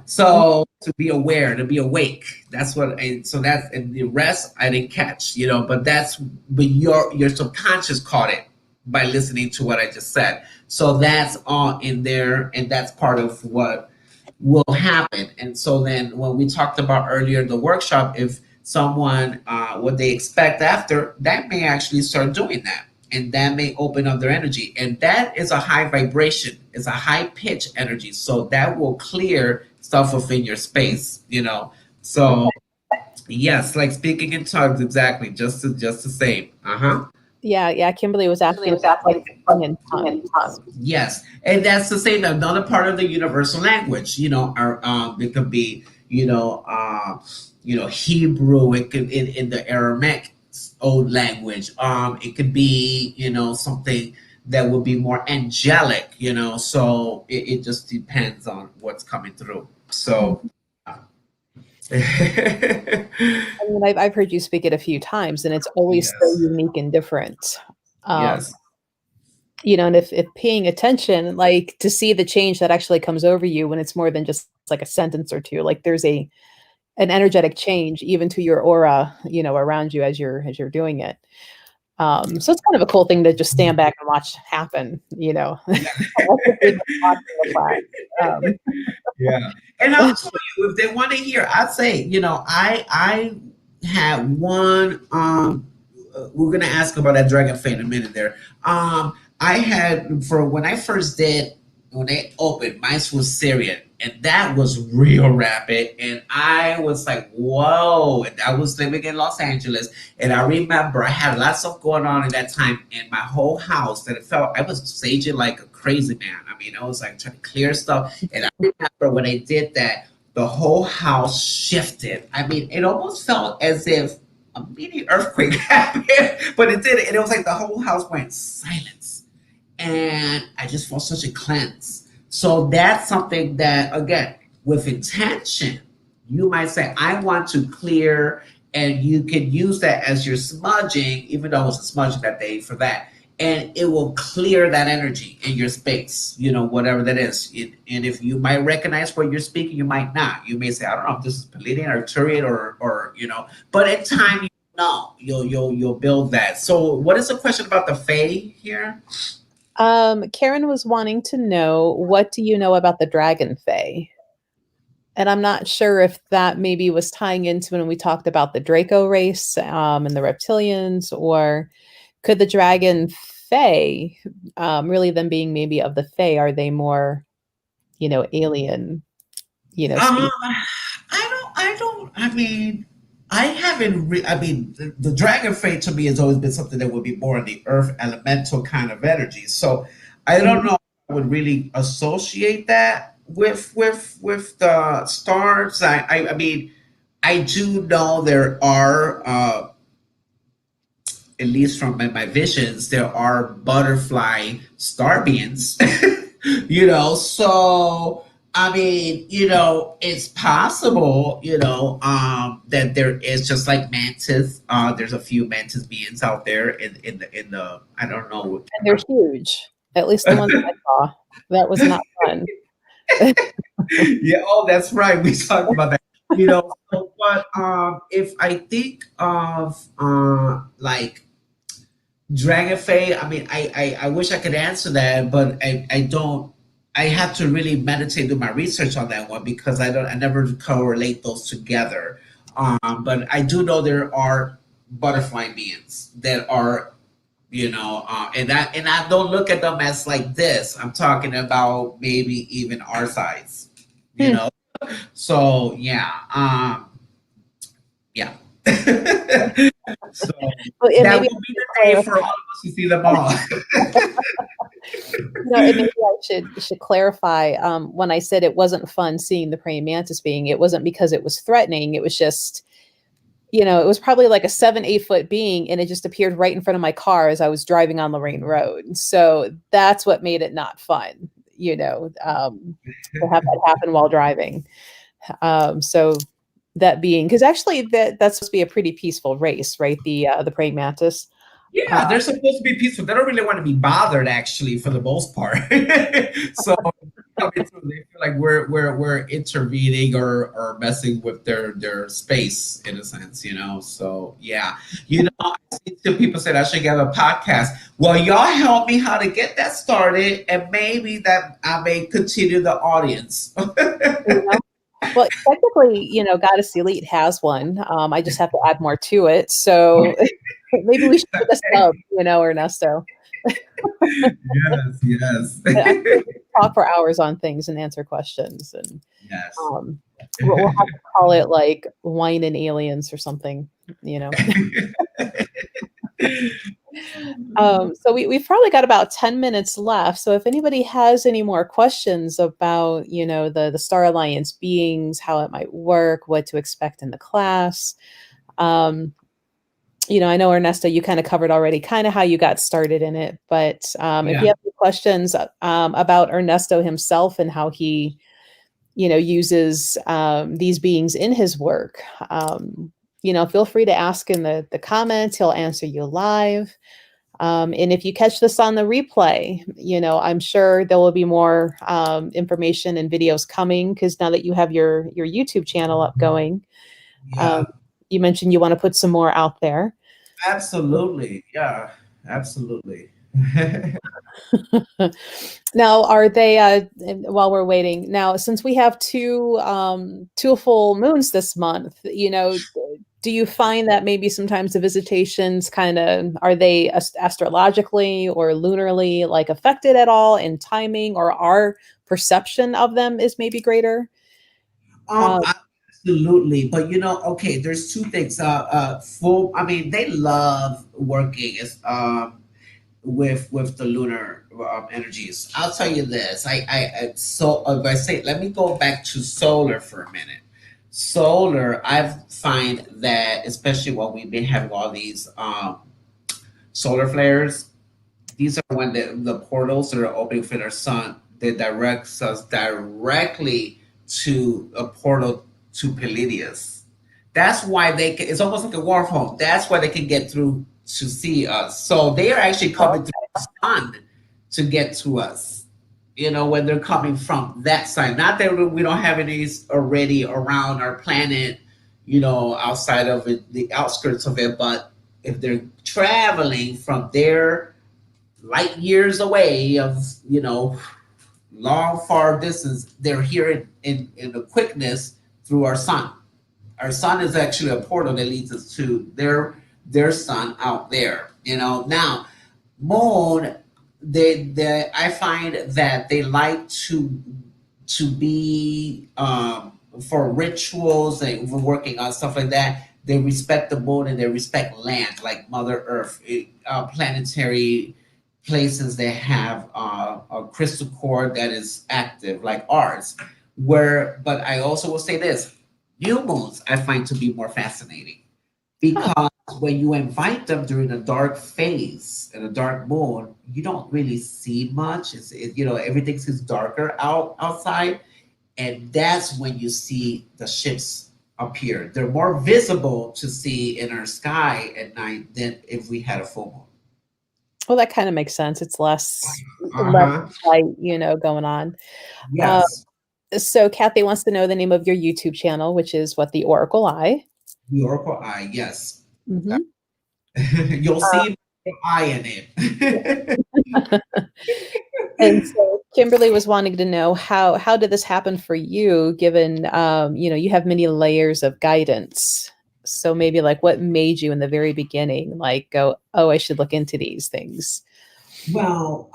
So to be aware, to be awake. That's what, and so that's, and the rest I didn't catch, but your subconscious caught it by listening to what I just said. So that's all in there, and that's part of what will happen. And so then when we talked about earlier the workshop, if someone what they expect after, that may actually start doing that. And that may open up their energy. And that is a high vibration, it's a high pitch energy. So that will clear stuff within your space. So Okay. yes, like speaking in tongues, exactly. Just the same. Uh-huh. Yeah, yeah, Kimberly was asking if it's like speaking in tongues. Yes, and that's the same. Another part of the universal language. Our it could be Hebrew. It could in the Aramaic old language. It could be something that would be more angelic. So it just depends on what's coming through. So. Mhm. Yes. I mean, I've heard you speak it a few times, and it's always so unique and different. Um, Yes. and if paying attention, like to see the change that actually comes over you when it's more than just like a sentence or two, like there's an energetic change even to your aura, around you as you're doing it. So it's kind of a cool thing to just stand back and watch happen. Yeah. That's the thing with watching the class. Um, Yeah. And I'll tell you, if they want to hear, I'd say, I had one we're gonna ask about that dragon fate in a minute there. I had, for when I first did, when they opened, mine was Syrian, and that was real rapid. And I was like, whoa. And I was living in Los Angeles. And I remember I had lots of going on at that time in my whole house that it felt I was saging like a crazy man. I mean, I was like trying to clear stuff. And I remember when I did that, the whole house shifted. I mean, it almost felt as if a mini earthquake happened, but it didn't. And it was like the whole house went silence. And I just felt such a cleanse. So that's something that, again, with intention, you might say, I want to clear, and you can use that as your smudging, even though it was a smudging that day for that. And it will clear that energy in your space, whatever that is. And if you might recognize what you're speaking, you might not. You may say, I don't know if this is Palladian or Turian or, but in time, know, you'll build that. So, what is the question about the Fae here? Karen was wanting to know, what do you know about the dragon fae? And I'm not sure if that maybe was tying into when we talked about the Draco race, and the reptilians, or could the dragon fae, really them being maybe of the fae, are they more, alien, Um, species? I mean, I haven't. I mean, the dragon fate to me has always been something that would be more in the earth elemental kind of energy. So I don't Mhm. know if I would really associate that with the stars. I mean, I do know there are, at least from my visions, there are butterfly star beings. So I mean, it's possible, that there is, just like mantis. There's a few mantis beings out there in the I don't know. And they're huge, at least the ones I saw. That was not fun. Yeah, oh, that's right. We talked about that. So, but if I think of like Dragon Fate, I mean, I wish I could answer that, but I don't. I have to really meditate, do my research on that one, because I never correlate those together. But I do know there are butterfly beings that are And I don't look at them as like this. I'm talking about maybe even our size, you Hmm. know. So yeah, yeah. So Well, and that maybe will I be should the day for all clarify. of us to see them all. And maybe I should clarify. When I said it wasn't fun seeing the praying mantis being, it wasn't because it was threatening. It was just, it was probably like a 7, 8 foot being, and it just appeared right in front of my car as I was driving on Lorraine Road. So that's what made it not fun, to have that happen while driving. So that being, because actually that's supposed to be a pretty peaceful race, right? The praying mantis. Uh, Yeah, they're supposed to be peaceful. They don't really want to be bothered, actually, for the most part. So coming through, they feel like we're intervening or messing with their space in a sense, So yeah, I see some people said I should get a podcast. Well, y'all help me how to get that started, and maybe that I may continue the audience. you know, well, technically, Goddess Elite has one. I just have to add more to it. So maybe we should do a sub, Ernesto. Yes, yes, I'm sure we can talk for hours on things and answer questions, and yes. um, we'll have to call it like wine and aliens or something, you know. So we've probably got about 10 minutes left. So if anybody has any more questions about, the Star Alliance beings, how it might work, what to expect in the class, um, I know Ernesto, you kind of covered already kind of how you got started in it, but if you Yeah, have any questions about Ernesto himself and how he, uses these beings in his work, feel free to ask in the comments. He'll answer you live. And if you catch this on the replay, I'm sure there will be more information and videos coming, because now that you have your YouTube channel up going, um, yeah. you mentioned you want to put some more out there. Absolutely. Yeah, absolutely. Now, are they? While we're waiting, now since we have two full moons this month, do you find that maybe sometimes the visitations kind of are they astrologically or lunarly like affected at all in timing, or our perception of them is maybe greater? Uh, Absolutely. But okay, there's two things. Full. I mean, they love working with the lunar energies. I'll tell you this. So if I say, let me go back to solar for a minute. Solar, I find that especially when we've been having all these solar flares. These are when the portals that are opening for their sun, they directs us directly to a portal to Palladius. That's why it's almost like a wormhole. That's why they can get through to see us. So they are actually coming through the sun to get to us. When they're coming from that side. Not that we don't have any already around our planet, outside of it, the outskirts of it, but if they're traveling from their light years away of long far distance, they're here in the quickness through our sun. Our sun is actually a portal that leads us to their sun out there. Now moon, they I find that they like to be for rituals and working on stuff like that. They respect the moon and they respect land, like Mother Earth. Planetary places that have a crystal core that is active, like ours. But I also will say this: new moons I find to be more fascinating huh. because when you invite them during a dark phase and a dark moon, you don't really see much. Everything seems darker outside, and that's when you see the ships appear. They're more visible to see in our sky at night than if we had a full moon. Well, that kind of makes sense. It's less Uh-huh. light, going on. Uh, Yes. so Kathy wants to know the name of your YouTube channel, which is what, the Oracle Eye. The Oracle Eye, yes. Hmm. You'll see my eye in it. And so Kimberly was wanting to know how did this happen for you, given you have many layers of guidance. So maybe like what made you in the very beginning, like go, oh, I should look into these things. Well,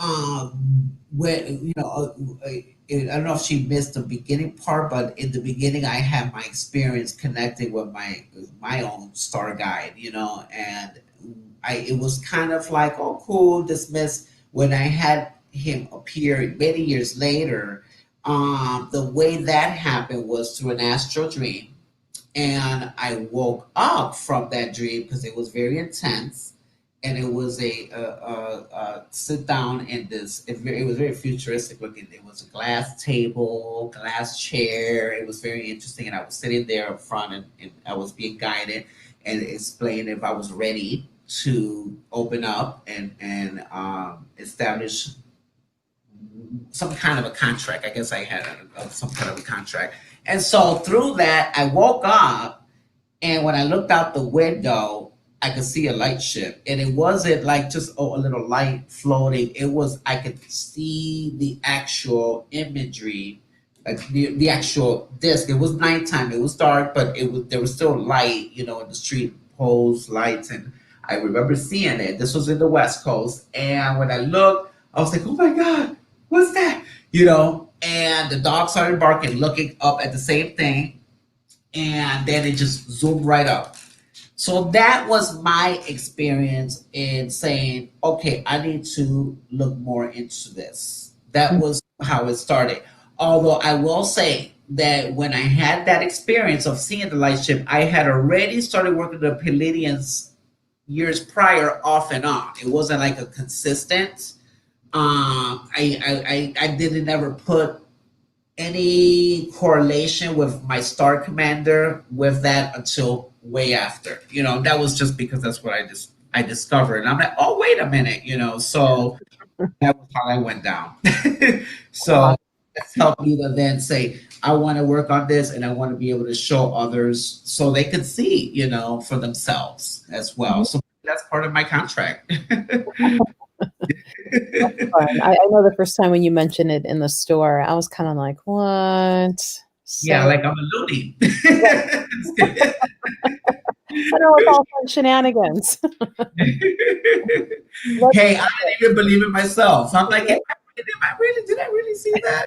when I don't know if she missed the beginning part, but in the beginning, I had my experience connecting with my own star guide, and it was kind of like, oh, cool, dismissed. When I had him appear many years later, the way that happened was through an astral dream, and I woke up from that dream because it was very intense, and it was a sit down in this. It was very futuristic looking. It was a glass table, glass chair. It was very interesting, and I was sitting there up front, and I was being guided and explained if I was ready to open up and establish some kind of a contract. I guess I had some kind of a contract. And so through that, I woke up, and when I looked out the window, I could see a light ship. And it wasn't like just, oh, a little light floating. It was, I could see the actual imagery, like the actual disc. It was nighttime. It was dark, but there was still light, in the street poles, lights. And I remember seeing it. This was in the West Coast. And when I looked, I was like, oh my God, what's that? And the dog started barking, looking up at the same thing, and then it just zoomed right up. So that was my experience in saying, okay, I need to look more into this. That was how it started. Although I will say that when I had that experience of seeing the light ship, I had already started working the Palladians years prior, off and on. It wasn't like a consistent. I didn't ever put any correlation with my star commander with that until way after. That was just because that's what I discovered. And I'm like, oh, wait a minute, so that was how I went down. So that's helped me to then say, I want to work on this and I want to be able to show others so they can see, for themselves as well. So that's part of my contract. Fun. I know the first time when you mentioned it in the store, I was kind of like, what? Yeah, So like I'm a loony. I know it's all fun shenanigans. Let's Hey, I didn't even believe it myself. I'm like, did I really see that?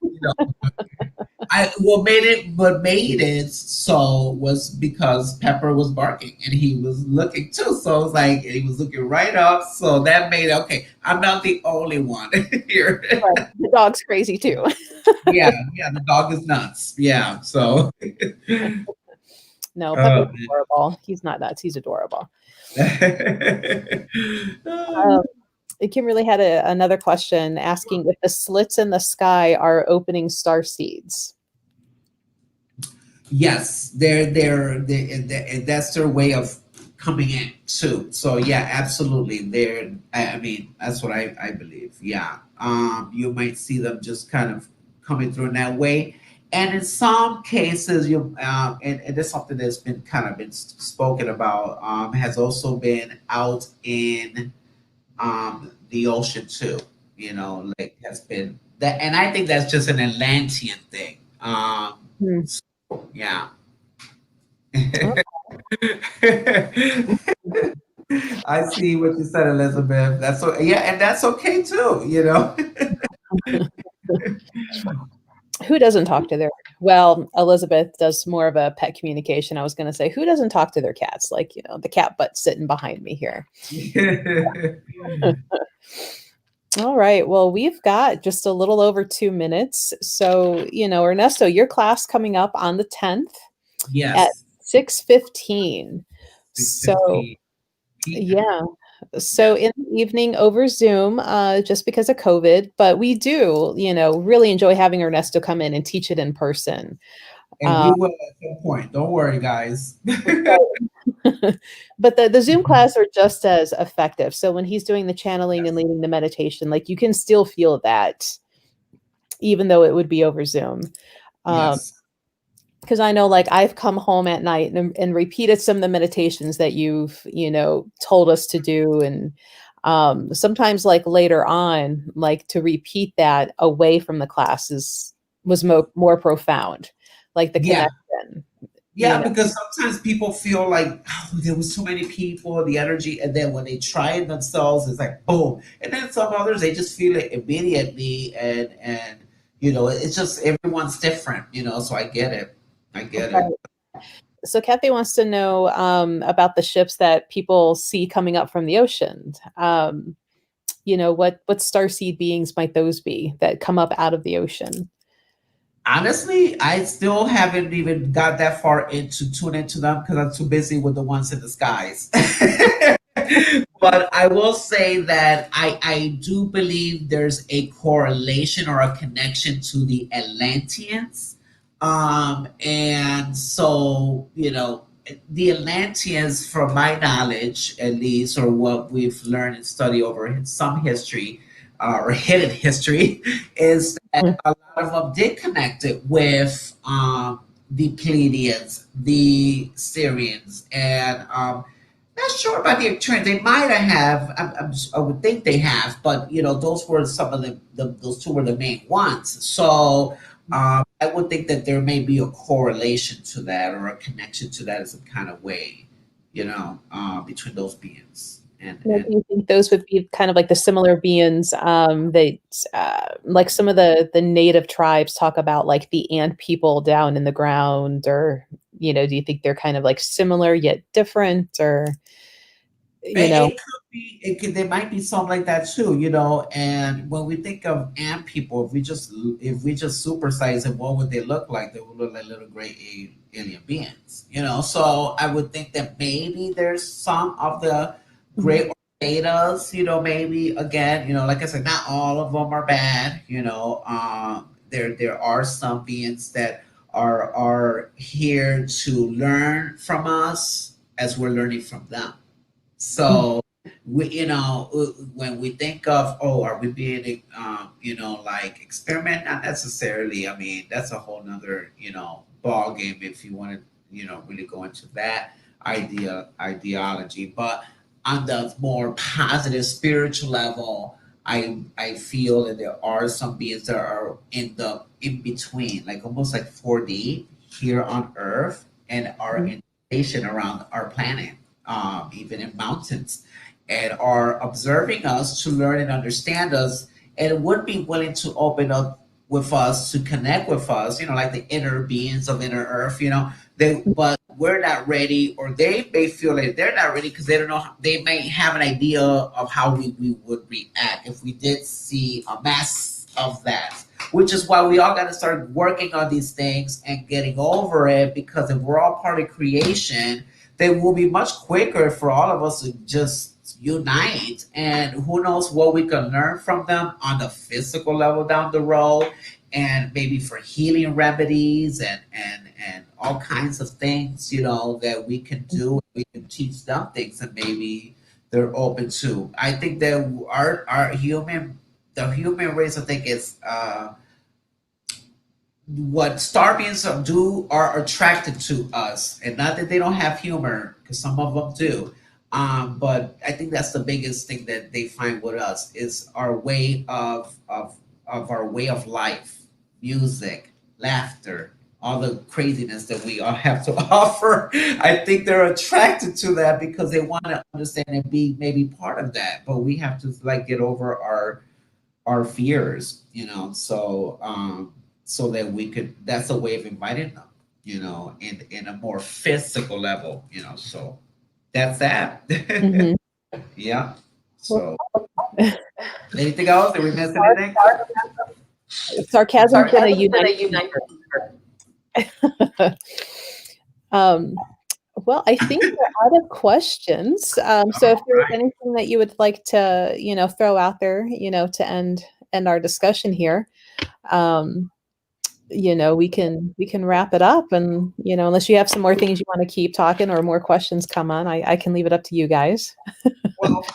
What made it so was because Pepper was barking and he was looking too. So it was like, and he was looking right up. So that made it okay. I'm not the only one here. right. The dog's crazy too. Yeah, the dog is nuts. Yeah, so. No, Pepper's Oh, adorable. He's not nuts. He's adorable. man. Um, Kimberly had another question asking if the slits in the sky are opening star seeds. Yes, they that's their way of coming in too. So yeah, absolutely. I mean, that's what I believe. Yeah. You might see them just kind of coming through in that way. And in some cases, and that's something that's been kind of been spoken about, has also been out in the ocean too. Like has been that, and I think that's just an Atlantean thing. Hmm. Yeah. Oh, I see what you said, Elizabeth. Yeah, and that's okay too. who doesn't talk to their, well, Elizabeth does more of a pet communication. I was going to say, who doesn't talk to their cats? Like, the cat butt sitting behind me here. All right. Well, we've got just a little over 2 minutes. So, Ernesto, your class coming up on the 10th at Yes, 6:15. So, 6:15 p.m. yeah. So Yes, in the evening over Zoom, just because of COVID, but we do, really enjoy having Ernesto come in and teach it in person. and Uh, we will at some point. Don't worry, guys. but the Zoom class are just as effective. So when he's doing the channeling and leading the meditation, like you can still feel that, even though it would be over Zoom. Yes. Because I know, like, I've come home at night and repeated some of the meditations that you've, told us to do. And sometimes, like, later on, like, to repeat that away from the classes was more profound, like the Yeah. connection. you Yeah, because sometimes people feel like, oh, there was too many people, the energy, and then when they try it themselves, it's like boom. And then some others they just feel it immediately, and it's just everyone's different, so I get it. I get it. know. So Kathy wants to know about the ships that people see coming up from the ocean. What starseed beings might those be that come up out of the ocean? Honestly, I still haven't even got that far into tune into them because I'm too busy with the ones in the skies. But I will say that I do believe there's a correlation or a connection to the Atlanteans. And so, the Atlanteans, from my knowledge, at least, or what we've learned and studied over some history, or hidden history, is that a lot of them did connect it with the Pleiadians, the Syrians, and not sure about the trend. They might have. I would think they have, but those were some of those two were the main ones. So I would think that there may be a correlation to that or a connection to that in some kind of way, between those beings. Now, And do you think those would be kind of like the similar beings that, like some of the native tribes talk about, like the ant people down in the ground, or do you think they're kind of like similar yet different, or you know? it could be. It could. There might be something like that too. And when we think of ant people, if we just supersize it, what would they look like? They would look like little gray alien beings. So I would think that maybe there's some of the Mhm. gray betas. Maybe again. Like I said, not all of them are bad. There are some beings that are here to learn from us as we're learning from them. So when we think of, oh, are we being like experiment? Not necessarily. I mean, that's a whole nother ball game if you want to really go into that ideology. But on the more positive spiritual level, I feel that there are some beings that are in between, like almost like 4D here on Earth, and are Mhm. in station around our planet, even in mountains, and are observing us to learn and understand us, and would be willing to open up with us to connect with us, like the inner beings of inner Earth, but we're not ready, or they may feel like they're not ready because they don't know. They may have an idea of how we would react if we did see a mass of that. Which is why we all got to start working on these things and getting over it. Because if we're all part of creation, then will be much quicker for all of us to just unite. And who knows what we can learn from them on the physical level down the road, and maybe for healing remedies and all kinds of things, that we can do. We can teach them things, and maybe they're open to. I think that our the human race, I think, is what star beings do are attracted to us, and not that they don't have humor, because some of them do. But I think that's the biggest thing that they find with us is our way of our way of life, music, laughter, all the craziness that we all have to offer. I think they're attracted to that because they want to understand and be maybe part of that. But we have to like get over our fears, so that we could. That's a way of inviting them, in a more physical level, So that's that. Mhm. Yeah. Well, So anything else? Did we miss anything? sarcasm's been a Sarcasm's been a uniting unite. factor. um, well, I think we're out of questions. So if All there's right. anything that you would like to, throw out there, to end our discussion here, um, we can wrap it up, and unless you have some more things you want to keep talking or more questions come on, I can leave it up to you guys. Well,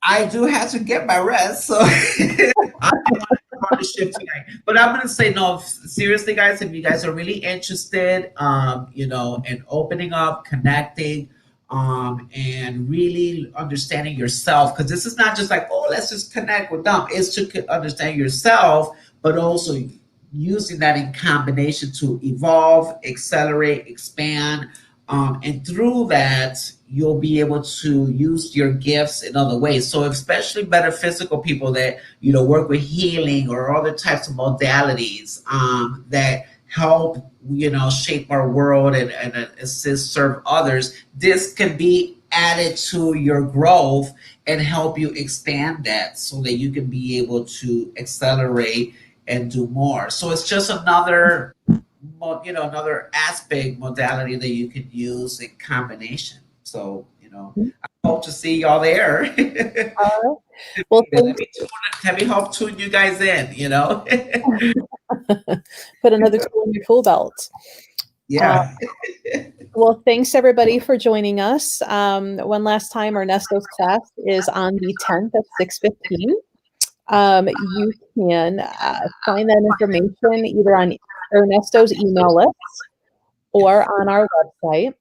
I do have to get my rest, so I want to on the ship tonight. But I'm gonna say no. Seriously, guys, if you guys are really interested, in opening up, connecting, and really understanding yourself, because this is not just like, oh, let's just connect with them. It's to understand yourself, but also using that in combination to evolve, accelerate, expand. And through that, you'll be able to use your gifts in other ways. So, especially metaphysical people that, work with healing or other types of modalities that help, shape our world and assist, serve others, this can be added to your growth and help you expand that so that you can be able to accelerate and do more. So it's just another aspect modality that you can use in combination. So, I hope to see y'all there. Uh, well, let me tune, let me help tune you guys in. put another tool in your tool belt. Yeah. Well, thanks everybody for joining us. One last time, Ernesto's class is on the 10th at 6:15. You can find that information either on Ernesto's email list or on our website.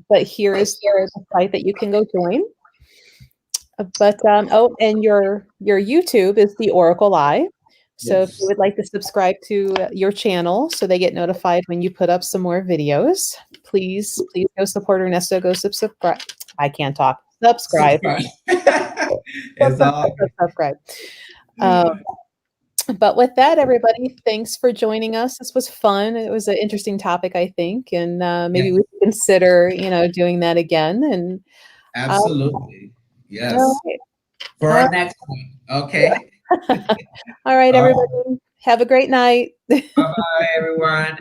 But here is the site that you can go join. But and your YouTube is the Oracle Eye. So if you Yes. would like to subscribe to your channel so they get notified when you put up some more videos, please go support Ernesto. Go subscribe. I can't talk. Subscribe. Subscribe. It's all Subscribe. But with that, everybody, thanks for joining us. This was fun. It was an interesting topic, I think, and maybe yes, we should consider, doing that again. And absolutely. all Yes. right, For all our next one. Okay. all right, All right. everybody, have a great night. Bye bye, everyone.